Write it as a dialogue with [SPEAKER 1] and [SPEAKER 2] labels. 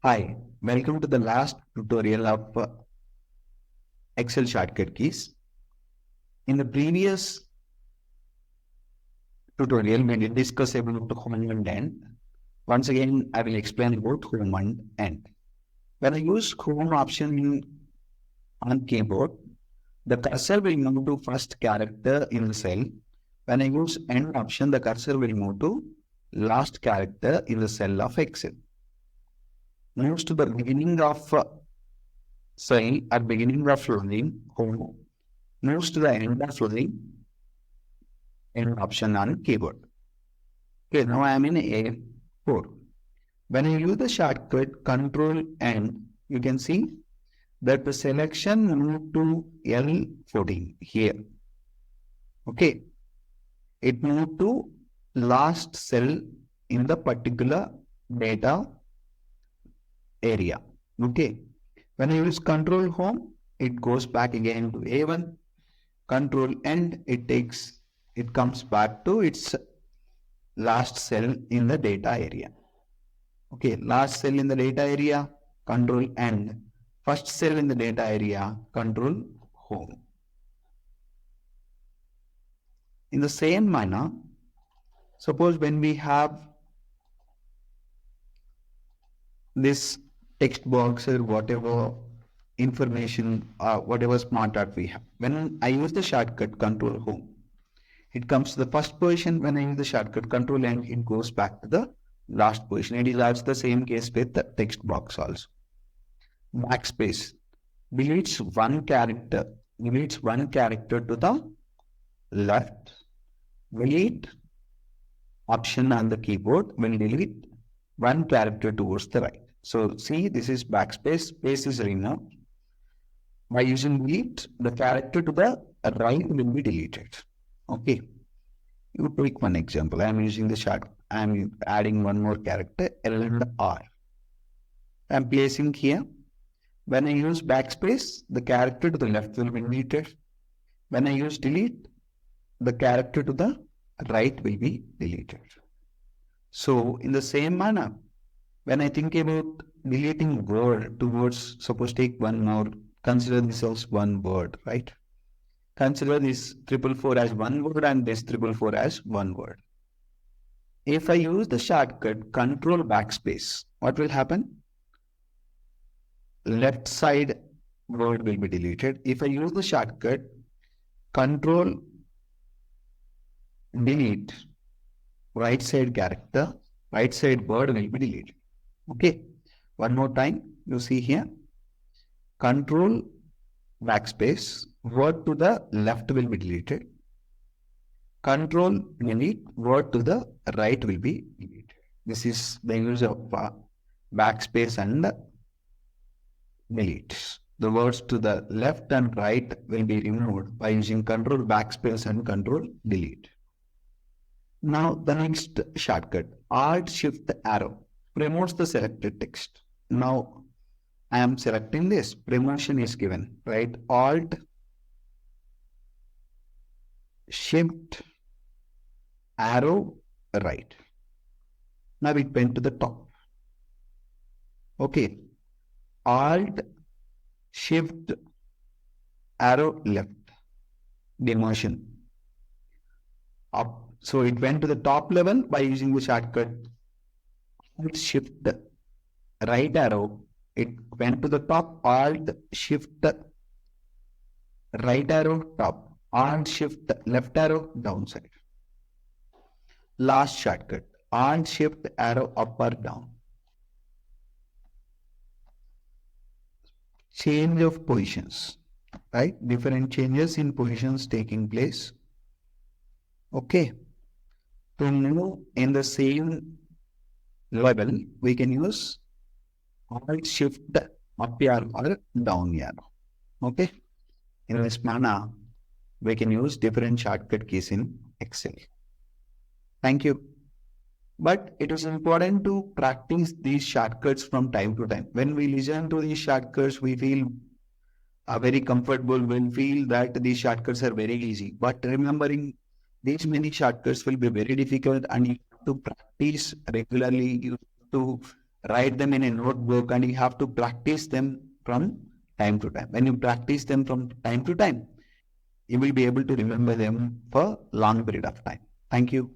[SPEAKER 1] Hi, welcome to the last tutorial of Excel shortcut keys. In the previous tutorial, we did discuss about home and end. Once again, I will explain about home and end. When I use home option on keyboard, the cursor will move to first character in the cell. When I use end option, the cursor will move to last character in the cell of Excel. Moves to the beginning of cell at beginning of line home, moves to the end of line end option on keyboard. Okay, now I am in A4. When I use the shortcut Control N, you can see that the selection moved to L14 here. Okay, it moved to last cell in the particular data area. Okay, when I use Control Home, it goes back again to A1. Control End, it comes back to its last cell in the data area. Okay, last cell in the data area, Control End. First cell in the data area, Control Home. In the same manner, suppose when we have this text box or whatever information, whatever smart art we have, when I use the shortcut Control Home, it comes to the first position. When I use the shortcut Control N, it goes back to the last position. It is also the same case with the text box also. Backspace deletes one character to the left. Delete option on the keyboard will delete one character towards the right. So see, this is backspace, space is removed. By using delete, the character to the right will be deleted. Okay, you take one example. I am using the short. I am adding one more character, L and R. I am placing here. When I use backspace, the character to the left will be deleted. When I use delete, the character to the right will be deleted. So in the same manner, when I think about deleting word towards, suppose take one more, consider this as one word, right? Consider this 444 as one word and this 444 as one word. If I use the shortcut Control Backspace, what will happen? Left side word will be deleted. If I use the shortcut Control Delete, right side character, right side word will be deleted. Okay, one more time, you see here, Control Backspace, word to the left will be deleted. Control Delete, word to the right will be deleted. This is the use of backspace and delete. The words to the left and right will be removed by using Control Backspace and Control Delete. Now the next shortcut, Alt Shift Arrow, promotes the selected text. Now I am selecting this, promotion is given, right? Alt Shift Arrow right. Now it went to the top. Okay. Alt Shift Arrow left. Demotion. Up. So it went to the top level by using the shortcut Alt Shift right arrow. It went to the top. Alt Shift right arrow top. Alt Shift left arrow downside. Last shortcut, Alt Shift arrow up or down. Change of positions, right? Different changes in positions taking place. Okay. To move in the same level, we can use Alt Shift up arrow or down arrow. Okay. In this manner, we can use different shortcut keys in Excel. Thank you. But it is important to practice these shortcuts from time to time. When we listen to these shortcuts, we feel very comfortable. We feel that these shortcuts are very easy. But remembering these many shortcuts will be very difficult, and you have to practice regularly. You have to write them in a notebook, and you have to practice them from time to time. When you practice them from time to time, you will be able to remember them for long period of time. Thank you.